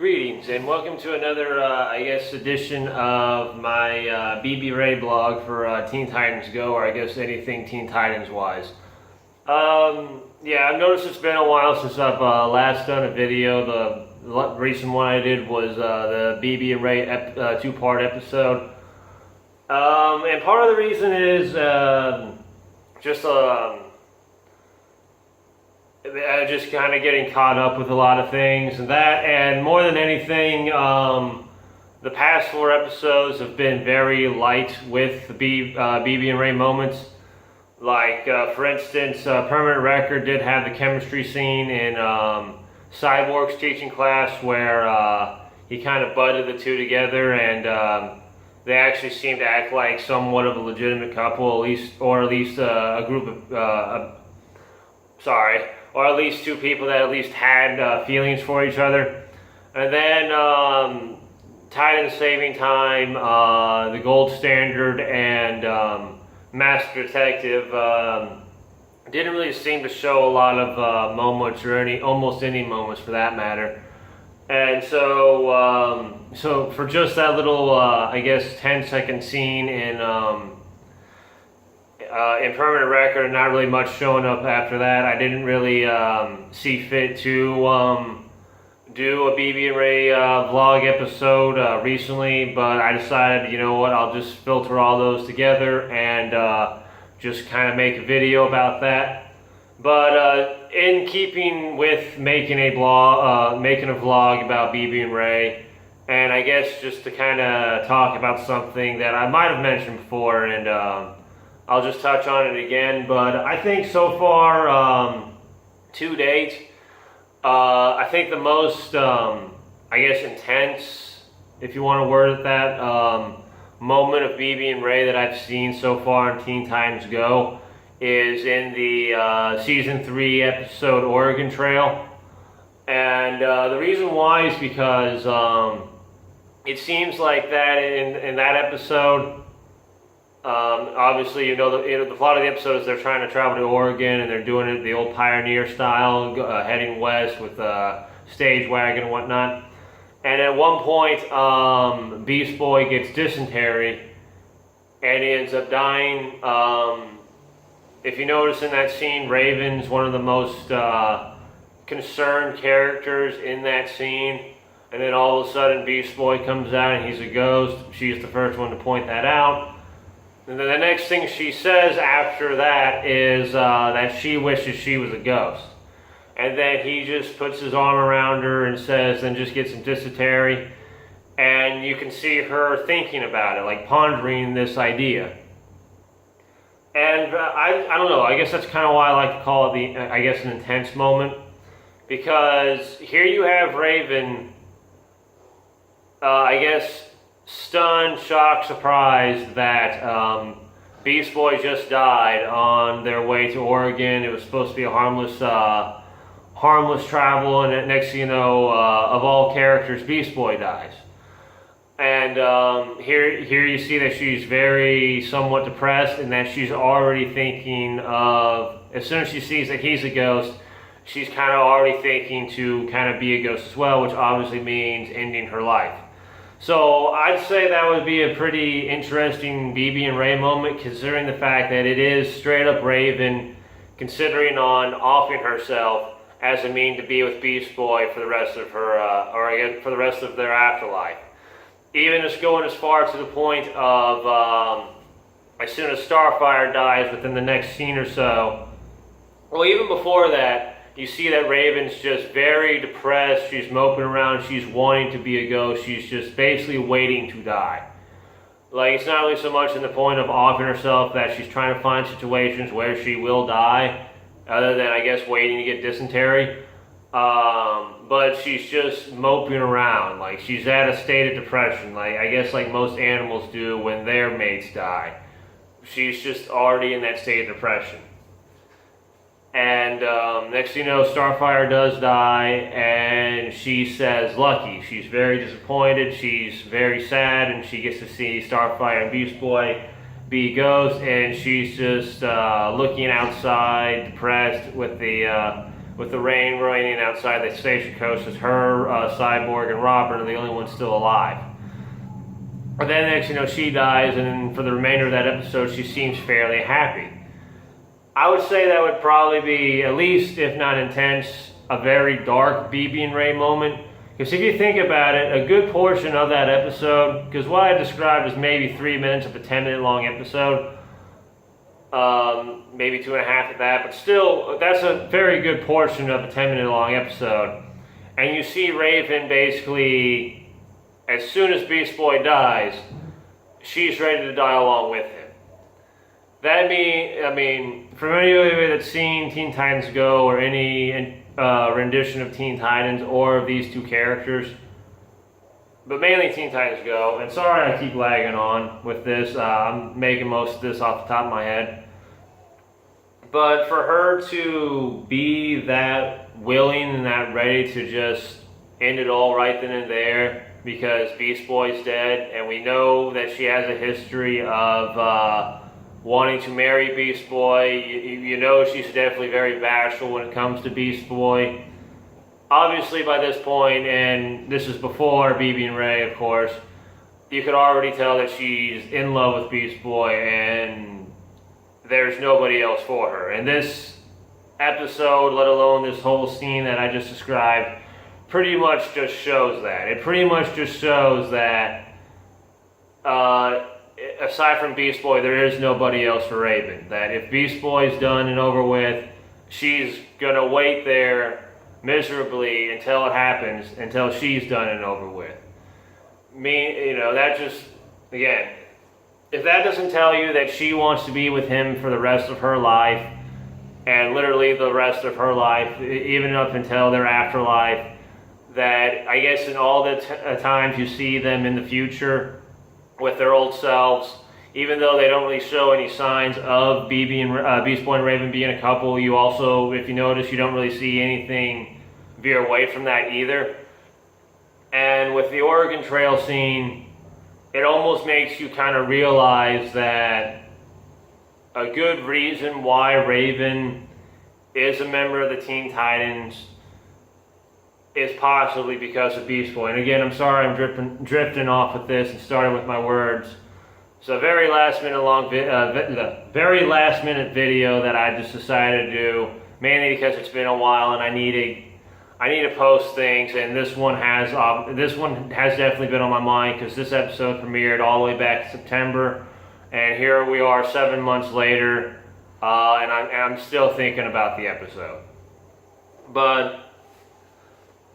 Greetings and welcome to another, edition of my BBRae blog for Teen Titans Go, or I guess anything Teen Titans wise. I've noticed it's been a while since I've last done a video. The recent one I did was the BBRae two-part episode. And part of the reason is just kind of getting caught up with a lot of things and that, and more than anything, the past 4 episodes have been very light with the BBRae moments. Like, for instance, Permanent Record did have the chemistry scene in Cyborg's teaching class where he kind of butted the two together, and they actually seemed to act like somewhat of a legitimate couple, or at least a group of, or at least two people that at least had feelings for each other. And then Titan Saving Time, The Gold Standard, and Master Detective didn't really seem to show a lot of moments, or almost any moments for that matter. And so for just that little 10-second scene in Permanent Record, and not really much showing up after that, I didn't really see fit to do a BBRae vlog episode recently, but I decided, you know what, I'll just filter all those together and just kind of make a video about that. But in keeping with making a vlog about BBRae, and I guess just to kind of talk about something that I might have mentioned before, and I'll just touch on it again. But I think so far, to date, I think the most, intense, if you want to word it that, moment of BBRae that I've seen so far in Teen Titans Go is in the Season 3 episode Oregon Trail. And the reason why is because it seems like that in that episode, obviously, the plot of the episode is they're trying to travel to Oregon, and they're doing it the old pioneer style, heading west with a stage wagon and whatnot. And at one point, Beast Boy gets dysentery, and he ends up dying. If you notice in that scene, Raven's one of the most concerned characters in that scene. And then all of a sudden, Beast Boy comes out and he's a ghost. She's the first one to point that out. And then the next thing she says after that is that she wishes she was a ghost. And then he just puts his arm around her and says, then just get some dysentery. And you can see her thinking about it, like pondering this idea. And I don't know, I guess that's kind of why I like to call it an intense moment. Because here you have Raven, stunned, shocked, surprised that Beast Boy just died on their way to Oregon. It was supposed to be a harmless travel, and next thing you know, of all characters, Beast Boy dies. And here you see that she's somewhat depressed, and that she's already thinking of, as soon as she sees that he's a ghost, she's kind of already thinking to kind of be a ghost as well, which obviously means ending her life. So I'd say that would be a pretty interesting BBRae moment, considering the fact that it is straight up Raven considering on offing herself as a mean to be with Beast Boy for the rest of her, for the rest of their afterlife. Even just going as far to the point of as soon as Starfire dies within the next scene or so, well, even before that, you see that Raven's just very depressed. She's moping around. She's wanting to be a ghost. She's just basically waiting to die. Like, it's not really so much in the point of offing herself that she's trying to find situations where she will die, other than, waiting to get dysentery. But she's just moping around. Like, she's at a state of depression. Like most animals do when their mates die. She's just already in that state of depression. And next thing you know, Starfire does die, and she says, lucky. She's very disappointed, she's very sad, and she gets to see Starfire and Beast Boy be ghosts, and she's just looking outside, depressed, with the with the rain raining outside the station coaches, her, Cyborg, and Robert are the only ones still alive. But then next, she dies, and for the remainder of that episode, she seems fairly happy. I would say that would probably be, at least if not intense, a very dark BBRae moment. Because if you think about it, a good portion of that episode, because what I described is maybe 3 minutes of a 10-minute long episode, maybe 2.5 at that, but still, that's a very good portion of a 10-minute long episode. And you see Raven basically, as soon as Beast Boy dies, she's ready to die along with him. For anybody that's seen Teen Titans Go or any rendition of Teen Titans or of these two characters, but mainly Teen Titans Go, and sorry I keep lagging on with this, I'm making most of this off the top of my head, but for her to be that willing and that ready to just end it all right then and there, because Beast Boy's dead, and we know that she has a history of wanting to marry Beast Boy. You know she's definitely very bashful when it comes to Beast Boy. Obviously by this point, and this is before BBRae, of course, you could already tell that she's in love with Beast Boy and there's nobody else for her. And this episode, let alone this whole scene that I just described, pretty much just shows that. It pretty much just shows that aside from Beast Boy, there is nobody else for Raven. That if Beast Boy's done and over with, she's gonna wait there miserably until it happens, until she's done and over with. That just, again, if that doesn't tell you that she wants to be with him for the rest of her life, and literally the rest of her life, even up until their afterlife, that I guess in all the times you see them in the future with their old selves, even though they don't really show any signs of Beast Boy and Raven being a couple, you also, if you notice, you don't really see anything veer away from that either. And with the Oregon Trail scene, it almost makes you kind of realize that a good reason why Raven is a member of the Teen Titans is possibly because of Beast Boy. And again, I'm sorry I'm drifting off with this and starting with my words. It's a very last minute video that I just decided to do, mainly because it's been a while and I need to post things, and this one has definitely been on my mind because this episode premiered all the way back in September, and here we are 7 months later, and I'm still thinking about the episode. But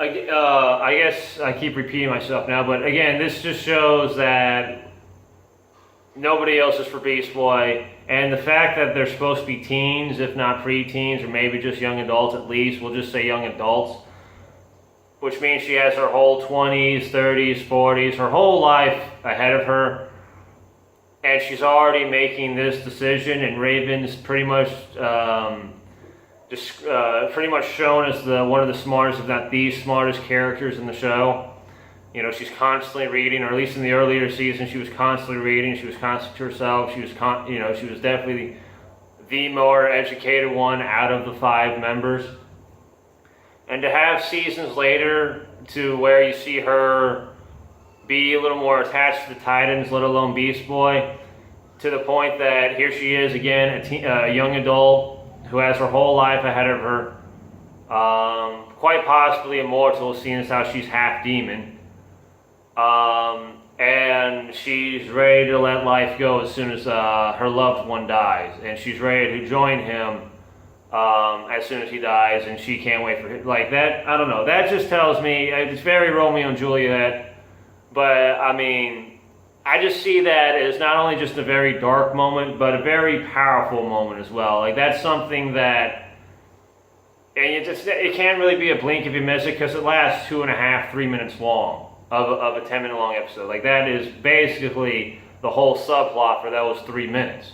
I guess I keep repeating myself now, but again, this just shows that nobody else is for Beast Boy, and the fact that they're supposed to be teens, if not pre-teens, or maybe just young adults at least, we'll just say young adults, which means she has her whole 20s, 30s, 40s, her whole life ahead of her, and she's already making this decision, and Raven's pretty much pretty much shown as one of the smartest, if not the smartest characters in the show. She's constantly reading, or at least in the earlier season, she was constantly reading. She was constantly to herself. She was, she was definitely the more educated one out of the 5 members. And to have seasons later to where you see her be a little more attached to the Titans, let alone Beast Boy, to the point that here she is again, a young adult who has her whole life ahead of her, quite possibly immortal, seeing as how she's half demon. And she's ready to let life go as soon as her loved one dies, and she's ready to join him as soon as he dies, and she can't wait for him. Like that, I don't know, that just tells me, it's very Romeo and Juliet, but I just see that as not only just a very dark moment, but a very powerful moment as well. Like that's something that, and it can't really be a blink if you miss it, because it lasts 2.5, 3 minutes long of a 10-minute long episode. Like that is basically the whole subplot for those 3 minutes.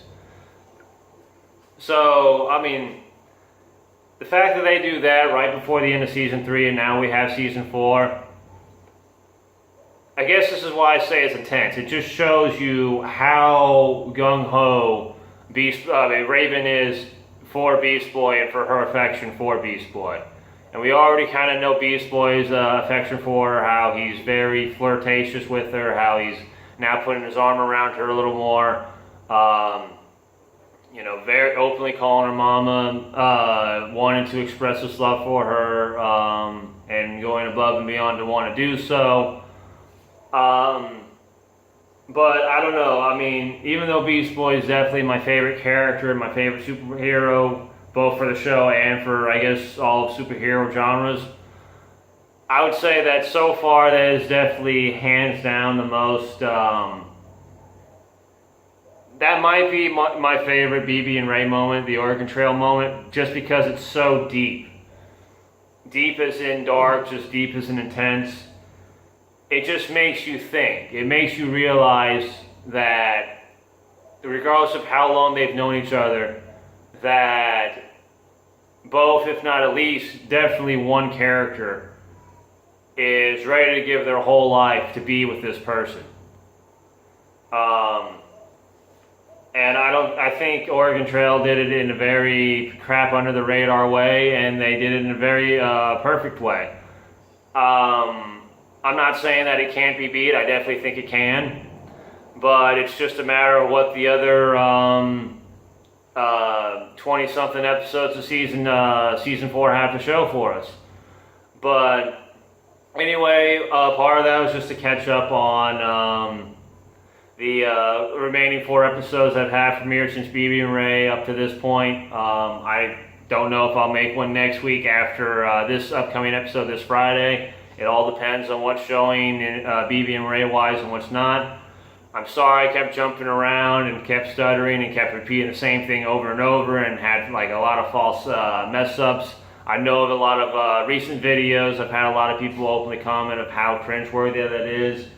So, the fact that they do that right before the end of season 3 and now we have season 4, I guess this is why I say it's intense. It just shows you how gung-ho Raven is for Beast Boy and for her affection for Beast Boy. And we already kind of know Beast Boy's affection for her, how he's very flirtatious with her, how he's now putting his arm around her a little more. You know, very openly calling her mama, wanting to express his love for her, and going above and beyond to want to do so. But I don't know, I mean, even though Beast Boy is definitely my favorite character and my favorite superhero, both for the show and for, I guess, all of superhero genres, I would say that so far that is definitely hands down the most, that might be my favorite BB&Rae moment, the Oregon Trail moment, just because it's so deep. Deep as in dark, just deep as in intense. It just makes you think. It makes you realize that regardless of how long they've known each other, that both, if not at least, definitely one character is ready to give their whole life to be with this person. And I think Oregon Trail did it in a very crap under the radar way, and they did it in a very perfect way. I'm not saying that it can't be beat. I definitely think it can, but it's just a matter of what the other 20-something episodes of season 4 have to show for us. But anyway, part of that was just to catch up on the remaining 4 episodes that have premiered since BB&Rae up to this point. I don't know if I'll make one next week after this upcoming episode this Friday. It all depends on what's showing BB&Rae wise and what's not. I'm sorry I kept jumping around and kept stuttering and kept repeating the same thing over and over and had like a lot of false mess ups. I know of a lot of recent videos. I've had a lot of people openly comment of how cringeworthy that is.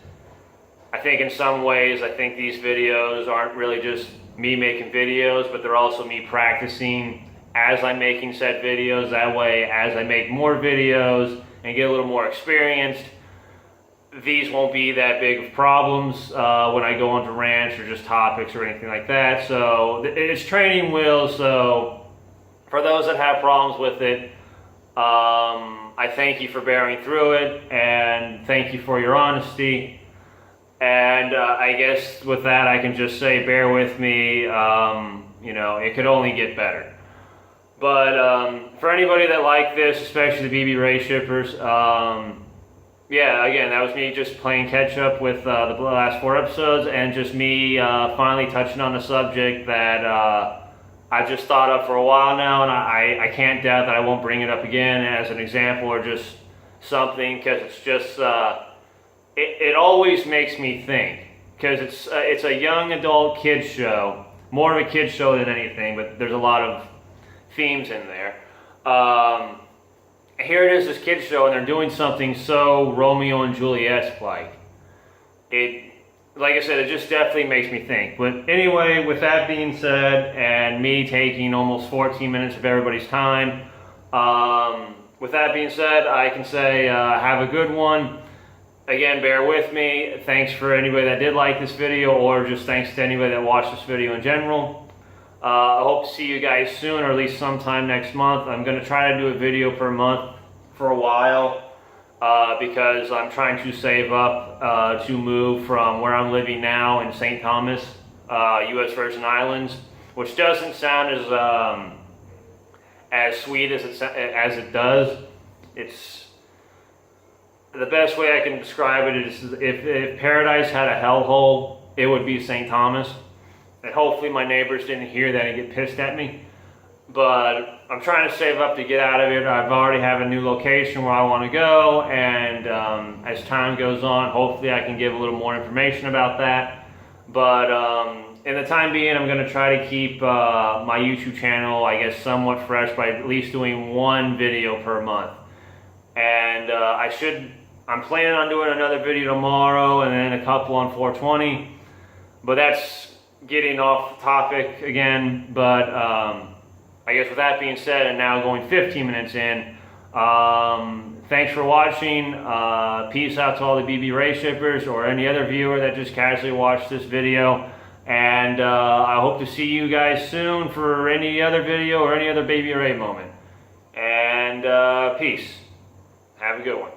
I think in some ways, I think these videos aren't really just me making videos, but they're also me practicing as I'm making said videos. That way, as I make more videos and get a little more experienced, these won't be that big of problems when I go onto rants or just topics or anything like that. So it's training wheels. So for those that have problems with it, I thank you for bearing through it, and thank you for your honesty. And I guess with that, I can just say, bear with me. You know, it could only get better. But for anybody that liked this, especially the BB&Rae shippers, yeah, again, that was me just playing catch up with the last 4 episodes, and just me finally touching on a subject that I've just thought of for a while now, and I can't doubt that I won't bring it up again as an example or just something, because it's just, it always makes me think, because it's a young adult kids show, more of a kids show than anything, but there's a lot of themes in there. Here it is, this kids show, and they're doing something so Romeo and Juliet like. Like I said, it just definitely makes me think. But anyway, with that being said, and me taking almost 14 minutes of everybody's time, with that being said, I can say have a good one. Again, bear with me. Thanks for anybody that did like this video, or just thanks to anybody that watched this video in general. I hope to see you guys soon, or at least sometime next month. I'm going to try to do a video per month for a while, because I'm trying to save up to move from where I'm living now in St. Thomas, U.S. Virgin Islands, which doesn't sound as sweet as it does. It's the best way I can describe it is if paradise had a hellhole, it would be St. Thomas. And hopefully my neighbors didn't hear that and get pissed at me. But I'm trying to save up to get out of it. I've already have a new location where I want to go, and as time goes on, hopefully I can give a little more information about that. But in the time being, I'm going to try to keep my YouTube channel, I guess, somewhat fresh by at least doing 1 video per month. And I'm planning on doing another video tomorrow, and then a couple on 420. But that's getting off topic again. But I guess with that being said, and now going 15 minutes in, thanks for watching. Peace out to all the BB&Rae shippers or any other viewer that just casually watched this video. And I hope to see you guys soon for any other video or any other BB&Rae moment. And and peace. Have a good one.